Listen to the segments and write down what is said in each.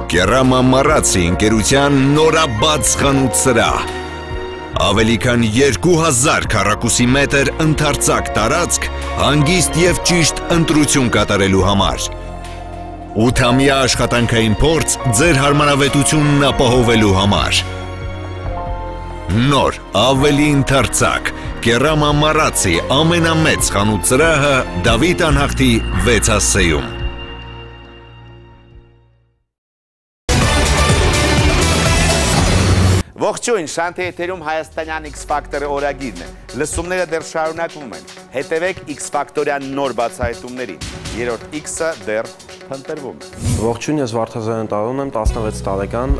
Կերամա Մարացի ընկերության նորաբաց խանութ սրահ։ Ավելի քան 2000 քառակուսի մետր ընդարձակ տարածք հանգիստ և ճիշտ ընտրություն կատարելու համար։ 8-ամյա աշխատանքային փորձ ձեր հարմարավետությունն ապահովելու համար։ Նոր, ավելի ընդարձակ, Կերամա Մարացի ամենամեծ խանութ սրահը Դավիթ անհախտի 6 ասեում։ Ողջույն, Շանթի եթերում Հայաստանյան X-Factor-ը օրագիրն է։ Լսումները դեռ շարունակվում են։ Հետևեք X-Factor-յան նոր բացահայտումներին։ Երրորդ X-ը դեռ փնտրվում է։ Ողջույն, ես Վարդազարյան Տարոն եմ, 16 տարեկան,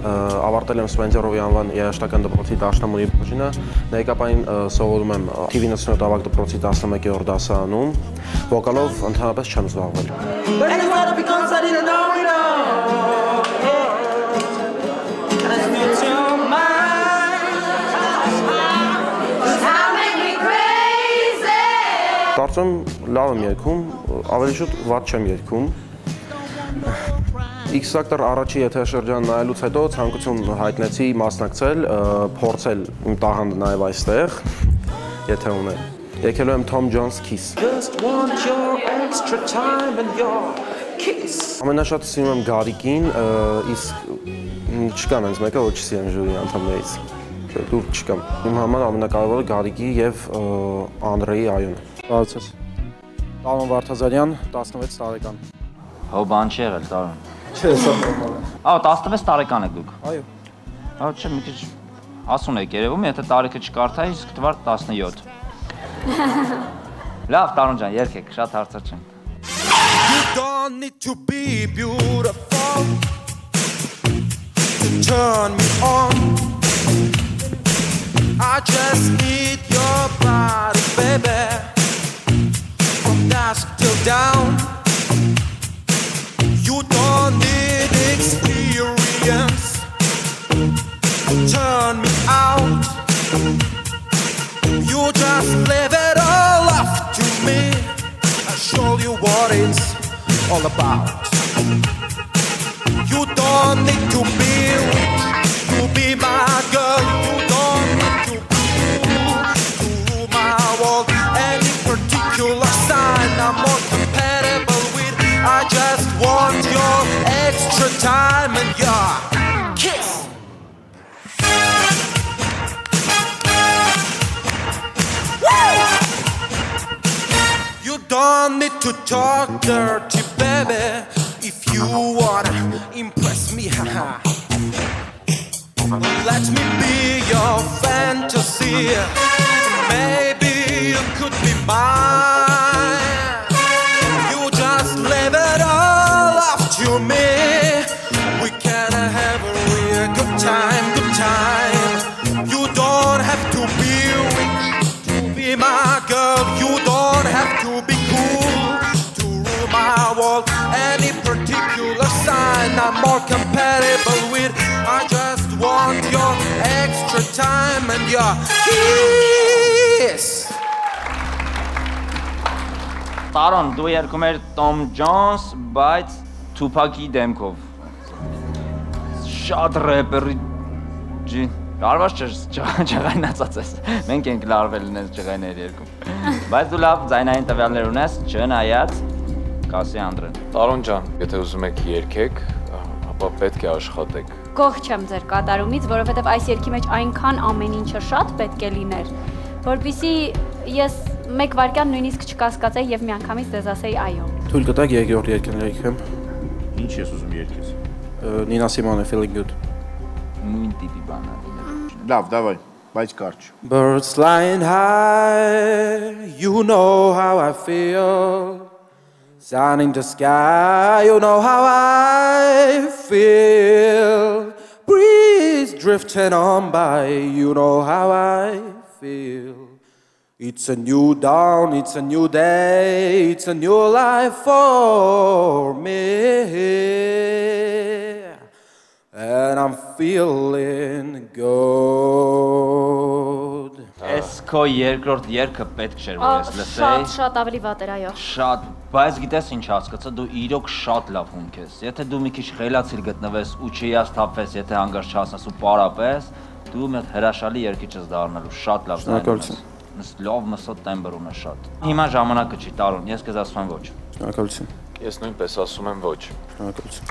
ավարտել եմ Սպենդիարովի անվան երաժշտական դպրոցի դաշնամուրի բաժինը, ներկայապային սովորում եմ TV 97 ավագ դպրոցի 11-րդ դասարանում, վոկալով ընդհանրապես չեմ զբաղվել։ Կարծում լավ եմ երգում, ավելի շուտ վատ չեմ երգում։ X-Factor առաջի եթերաշրջան նայելուց հետո ցանկություն հայտնեցի մասնակցել, փորձել իմ տաղանդը նաև այստեղ, եթե ուներ։ Եկելու եմ Tom Jones Kiss։ Ամենաշատը սիրում եմ Գարիկին, իսկ չկա ինձ մեկը, որ չսիրեմ ժյուրի անդամներից։ Դուր չկամ։ Իմ համար ամենակարևորը Գարիկի և Անդրեի Այոնը։ Բարացես։ Տարոն Վարդազարյան, 16 տարեկան։ Հո բան չի եղել, Տարոն։ Չէ, սա նորմալ է։ Ահա 16 տարեկան եք դուք։ Այո։ Ահա չէ, մի քիչ ասուն եք երևում, եթե տարիքը չկարդայի, իսկ թվար 17։ Լավ, Տարոն ջան, երգեք, շատ հարցեր չեմ։ You don't need to be beautiful to turn me on. I just need your body, baby. From dusk till down. You don't need experience to turn me out. You just leave it all up to me. I'll show you what it's all about. You don't need to be rich to be my girl. You don't need to be to rule my world. Any particular sign I'm more compatible with. I just want your extra time and your kiss. You don't need to talk dirty, baby, if you wanna impress me, haha. Let me be your fantasy. Maybe you could be mine. You just leave it all up to me. We can have a real good time, good time. You don't have to be rich to be my girl. You don't have to be cool to rule my world. Any particular sign I'm more compatible with. I just want your extra time and your kiss. Տարոն, դու երգում էր Tom Jones, բայց Tupac-ի դեմքով։ Շատ рэպերի ջի, լարված չղայնացած ես։ Մենք ենք լարվել նենց չղայներ երգում։ Բայց դու լավ ձայնային տվյալներ ունես, չնայած կասի Անդրեն։ Տարոն ջան, եթե ուզում եք երգեք, ապա պետք է աշխատեք։ Գոհ չեմ ձեր կատարումից, որովհետև այս երգի մեջ այնքան ամեն ինչը շատ պետք է լիներ, որպեսզի ես մեկ վայրկյան նույնիսկ չկասկածեի եւ միանգամից դեզ ասեի այո։ Թույլ կտակ երկրորդ երգն երգեմ։ Ինչ ես ուզում երգես։ Nina Simone, Feeling Good։ Նույն տիպի բան է։ Լավ, դավայ, բայց կարճ։ Birds flying high, you know how I feel. Sun in the sky, you know how I feel. Breeze drifting on by, you know how I feel. It's a new dawn, it's a new day, it's a new life for me. And I'm feeling good. Ես քո երկրորդ երգը պետք չէր որ ես լսեի։ Շատ ավելի վատ էր, այո։ Շատ, բայց գիտես ինչ հասկացա, դու իրոք շատ լավ հումք ես։ Եթե դու մի քիչ խելացիր գտնվես ու չհիասթափվես, եթե հանգարց չհասնես ու պարապես, դու մի հրաշալի երգիչ ես դառնալու, շատ լավ դառնալու։ Լավ մսոտ տեմբր ունես շատ։ Հիմա ժամանակը չի տարուն, ես քեզ ասում եմ ոչ։ Շնորհակալություն։ Ես նույնպես ասում եմ ոչ։ Շնորհակալություն։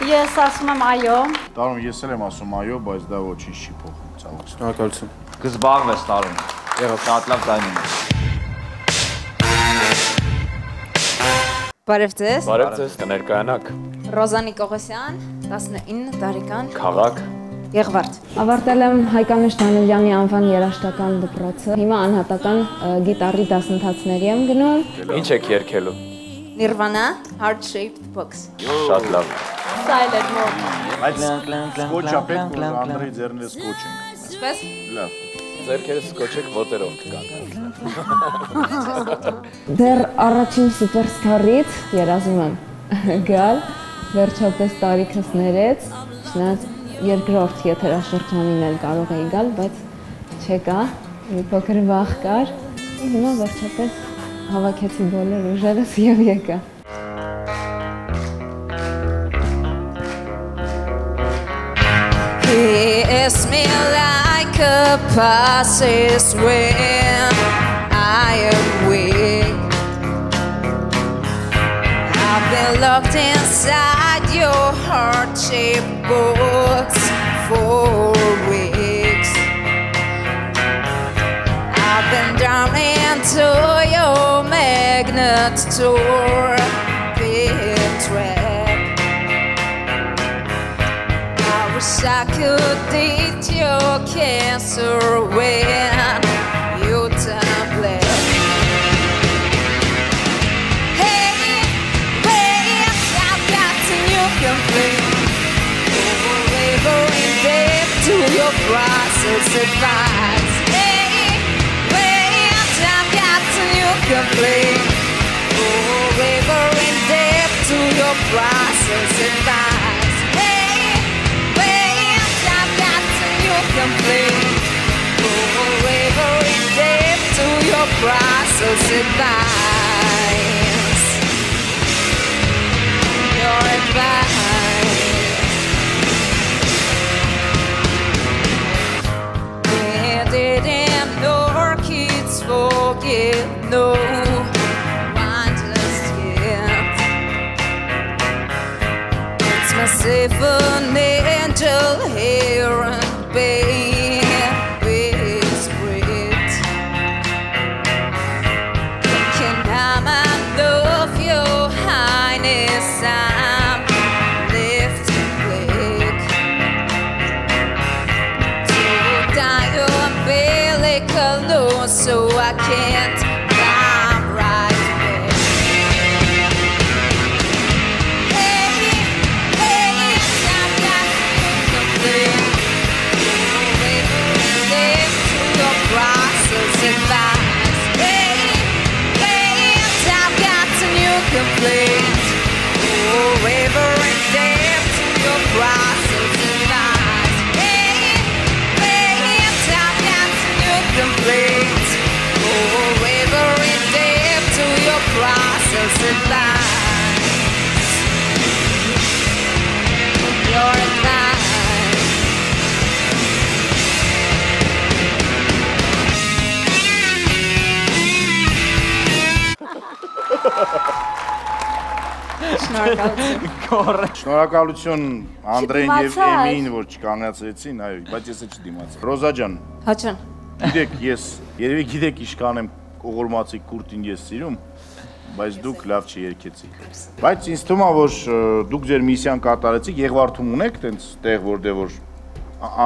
Ես ասում եմ այո։ Տարում ես էլ եմ ասում այո, բայց դա ոչինչ չի փոխում, ցավոք։ Շնորհակալություն։ Կզբաղվես տարուն։ Եղավ շատ լավ ձայն ունես։ Բարև ձեզ։ Բարև ձեզ, կներկայանաք։ Ռոզանի Կողոսյան, 19 տարեկան, Քաղաք։ Եղվարդ։ Ավարտել եմ Հայկանուշ Դանիելյանի անվան երաժշտական դպրոցը։ Հիմա անհատական գիտարի դասընթացների եմ գնում։ Ինչ եք երգելու։ Nirvana, Heart Shaped Box։ Շատ լավ։ Սա էլ էր մոտ։ Բայց սկոչա պետք որ Անդրեի ձեռները սկոչենք։ Ինչպես։ Լավ։ Ձերքերս սկոչեք ոտերով կգան։ Դեռ առաջին սուպերստարից երազում եմ գալ, վերջապես տարիքս ներեց, չնայած երկրորդ եթերաշրջանին էլ կարող էի գալ, բայց չեկա, մի փոքր վախ կար, հիմա վերջապես հավաքեցի բոլոր ուժերս եւ եկա։ Kiss me like a passes when I am weak. I've been locked inside your heart-shaped box for weeks. I've been down into your magnet door, big trap. I wish I could eat your cancer when you turn black. Hey, babe, I've got a new complaint. Wavering deep to your process advice. Hey, babe, I've got a new complaint. Wavering deep to your process advice. Hey, babe, I've got a new complaint. Wavering deep to your process advice. Your advice. We didn't know kids forget no one just yet. It's myself an angel here and baby spirit. Can I love your highness? I'm left awake to die umbilical low, so I can't climb right back. Hey, hey, I've got to complain. Live to your process advice. Hey, hey, I've got a new complaint. Wavering deep to your process advice. Hey, hey, I've got a new complaint. Wavering deep to your process advice. Your advice. Շնորհակալություն Անդրեին եւ Էմիին, որ չկանացրեցին, այո, բայց ես էլ չդիմացա։ Ռոզա ջան, Հաչան։ գիտեք, ես երևի գիտեք իշքան եմ կողորմացի կուրտին ես սիրում, բայց դուք լավ չերկեցիք։ Բայց ինձ թվում է, որ դուք ձեր միսիան կատարեցիք, Եղվարդում ունեք տենց տեղ, որտեղ որ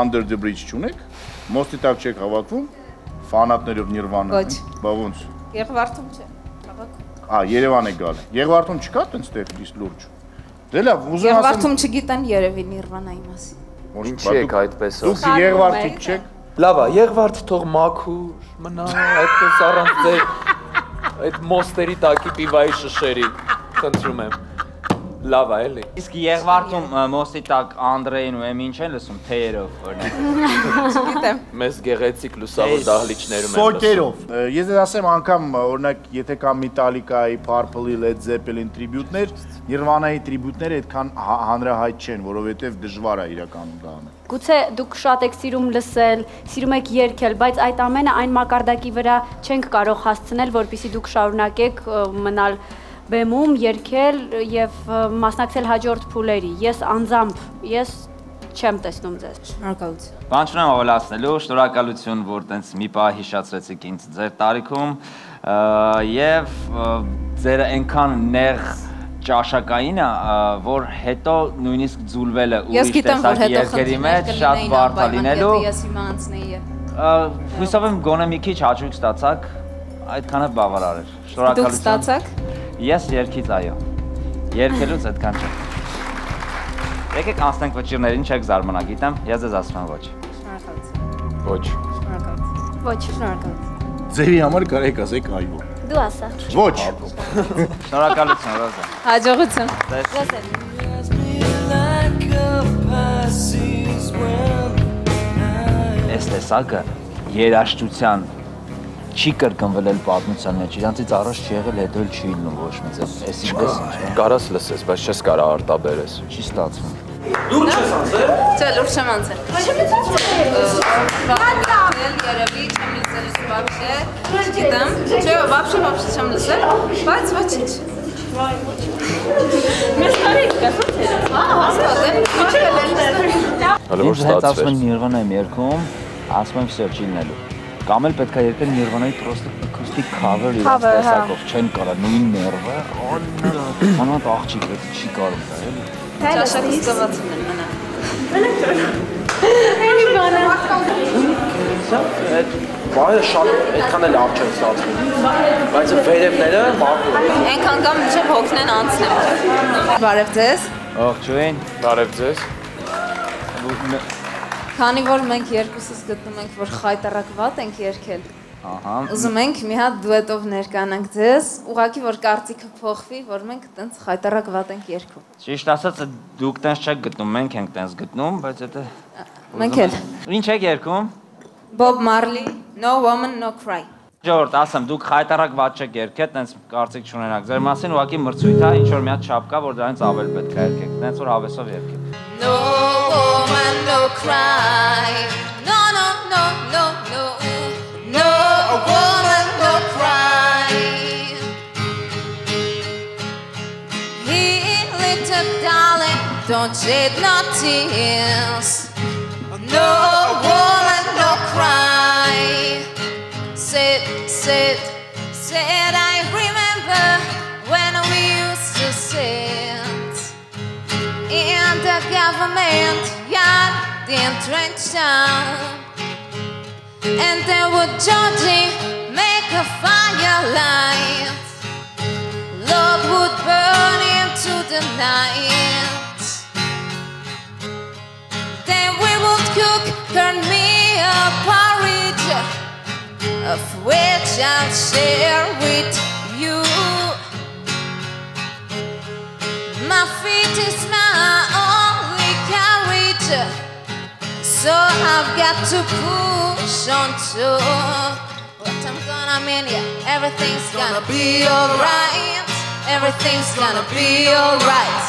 under the bridge չունեք, մոստի տակ չեք հավաքվում, ֆանատներով Nirvana։ Ոչ։ Բա ոնց։ Եղվարդում չէ։ Հավաքում։ Երևան է գալ։ Եղվարդում չկա տենց տեղ իսկ լուրջ։ Դե լավ, ուզում ասեմ։ Եղվարդում չգիտեն երևի Nirvana-ի մասին։ Ինչի եք այդպես Դուք ասում։ Եղվարդից չեք։ Լավ է, Եղվարդ թող մաքուր մնա, այդպես առանց ձեր այդ մոստերի տակի պիվայի շշերի, խնդրում եմ։ Լավ է, էլի։ Իսկ Եղվարդում մոստի տակ Անդրեին ու Էմին չեն լսում թեյերով, օրինակ։ Գիտեմ։ Մեզ գեղեցիկ լուսավոր դահլիճներում են Սոկերով։ Ես դες ասեմ անգամ, օրինակ, եթե կա Metallica-ի, Purple-ի, Led Zeppelin տրիբյուտներ, Nirvana-ի տրիբյուտները այդքան հանրահայտ չեն, որովհետև դժվար է իրականում դա անել։ Գուցե դուք շատ եք սիրում լսել, սիրում եք երգել, բայց այդ ամենը այն մակարդակի վրա չենք կարող հասցնել, որպեսզի դուք շարունակեք մնալ բեմում, երգել եւ մասնակցել հաջորդ փուլերի։ Ես անձամբ, ես չեմ տեսնում ձեզ։ Շնորհակալություն։ Բան չունեմ ավելացնելու, շնորհակալություն, որ տենց մի պահ հիշացրեցիք ինձ ձեր տարիքում եւ ձեր այնքան նեղ ճաշակայինը, որ հետո նույնիսկ ձուլվելը ուրիշ տեսակ երգերի մեջ շատ բարդ է լինելու։ Ես հիմա անցնեի։ Հույսով եմ գոնե մի քիչ հաճույք ստացաք, այդքանը բավարար էր։ Շնորհակալություն։ Դուք ստացաք։ Ես երգից այո։ Երգելուց այդքան չէ։ Եկեք անցնենք վճիրներին, չեք զարմանա, գիտեմ, ես ձեզ ասում եմ ոչ։ Շնորհակալություն։ Ոչ։ Շնորհակալություն։ Ոչ, Շնորհակալություն։ Ձերի համար կարեք ասեք այո։ դու ասա։ Ոչ։ Շնորհակալություն, Ռոզա։ Հաջողություն։ Այս տեսակը երաժշտության չի կրկնվել պատմության մեջ, իրանցից առաջ չի եղել, հետո էլ չի լինում ոչ մի ձև։ Էս ինչպես Կարաս լսես, բայց չես կարա արտաբերես։ չի ստացվում։ Լուրջ ես անցել։ Չէ, լուրջ չեմ անցել։ Երևի չեմ լսել вообще, չգիտեմ։ Չէ, вообще չեմ լսել, բայց ոչինչ։ Մեզ կարիք կա սոցիալ։ Հələ որ Ասում ստացվեր։ եմ Nirvana եմ երգում, ասում եմ всё չի լինելու։ Կամ էլ պետք է երգել Nirvana-ի просто acoustic cover իրենց տեսակով, չեն կարա նույն ներվը, անոնց աղջիկ է, չի կարող դա էլի։ Ճաշակը զգացում եմ մնա։ Բայը շատ այդքան էլ լավ չեն ստացվում։ Բայց վերևները մաքուր են։ Այնքան կամ մինչև հոգնեն անցնեմ։ Բարև ձեզ։ Ողջույն։ Բարև ձեզ։ Քանի որ մենք երկուսս գտնում ենք, որ խայտարակված ենք երգել։ Ահա։ Ուզում ենք մի հատ դուետով ներկանանք ձեզ, ուղղակի որ կարծիքը փոխվի, որ մենք տենց խայտարակված ենք երգում։ Ճիշտ ասած դուք տենց չեք գտնում, մենք ենք տենց գտնում, բայց դա Մենք էլ։ Ինչ եք երգում։ Bob Marley, No Woman, No Cry։ Ժողովուրդ, ասեմ, դուք խայտարակված չեք երգել, տենց կարծիք չունենաք։ Ձեր մասին ուղղակի մրցույթ է, ինչ որ մի հատ չափ կա, որ դրանից ավել պետք է երգեք, տենց որ հավեսով երգեք։ No woman, no cry. No, no, no, no, no. No woman, no cry. Hey, little darling, don't shed no tears. No woman, no cry. Said, I remember when we used to sit in the government yard in Trenchtown, and then would Georgie make a firelight. Love would burn into the night. Then we would cook me a porridge, of which I'll share with you. My feet is my only carriage, so I've got to push on to what I'm gonna mean. Yeah, everything's gonna be alright. Everything's gonna be alright.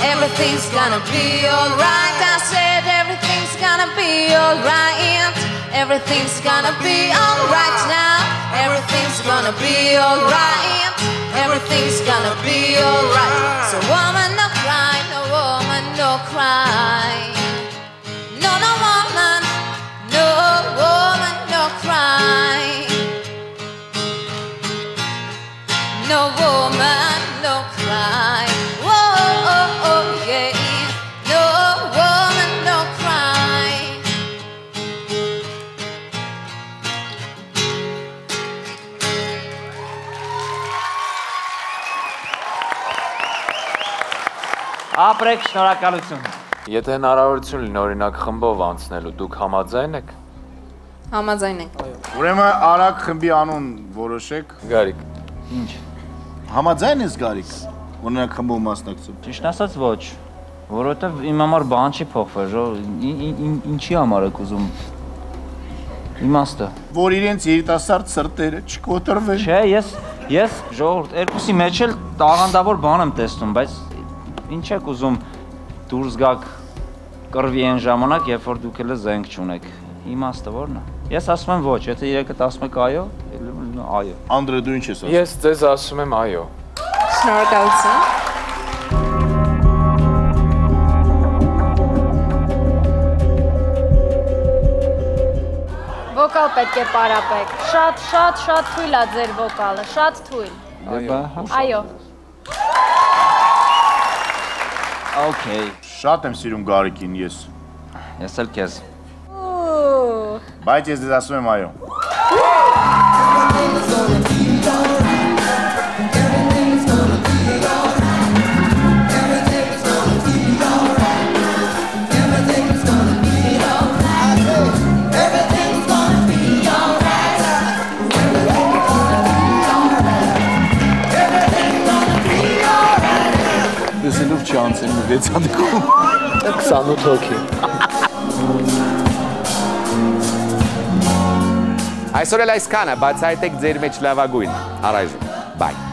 Everything's gonna be alright. I said everything's gonna be alright. Everything's gonna be alright now. Everything's gonna be alright. Everything's gonna be alright. So woman, no cry, no woman, no cry. No, no woman, no woman, no cry. No woman, no cry. Whoa, oh, oh, yeah. No woman, no cry. Ապրեք, շնորհակալություն։ Եթե հնարավորություն լինի օրինակ խմբով անցնելու, դուք համաձայն եք։ Համաձայն ենք։ Ուրեմն արագ խմբի անուն որոշեք։ Գարիկ։ Ինչ։ Համաձայն ես Գարիկ։ Օրինակ խմբով մասնակցում։ Ճիշտ ասած ոչ, որովհետև իմ համար բան չի փոխվել, ինչի համար եք ուզում իմաստը։ Որ իրենց երիտասարդ սրտերը չկոտրվեն։ Չէ, ես ժողովուրդ երկուսի մեջ էլ տաղանդավոր բան եմ տեսնում, բայց ինչ եք ուզում դուրս գաք կռվի այն ժամանակ, երբ որ դուք էլ զենք չունեք։ Իմաստը ո՞րն է։ Ես ասում եմ ոչ, եթե երեքդ ասում եք այո, այո։ Անդրե, դու ինչ ես ասում։ Ես ձեզ ասում եմ այո։ Շնորհակալություն։ Վոկալ պետք է պարապեք։ Շատ թույլ է ձեր վոկալը, շատ թույլ։ Այո։ Okay։ Շատ եմ սիրում Գարիկին ես։ Ես էլ քեզ։ Բայց ես դες ասում եմ այո։ Դեսելով չանցել մի 6 հանդիքում 28 հոգի։ Այսօր էլ այսքանը, բացահայտեք ձեր մեջ լավագույնը։ Առայժմ, բայ։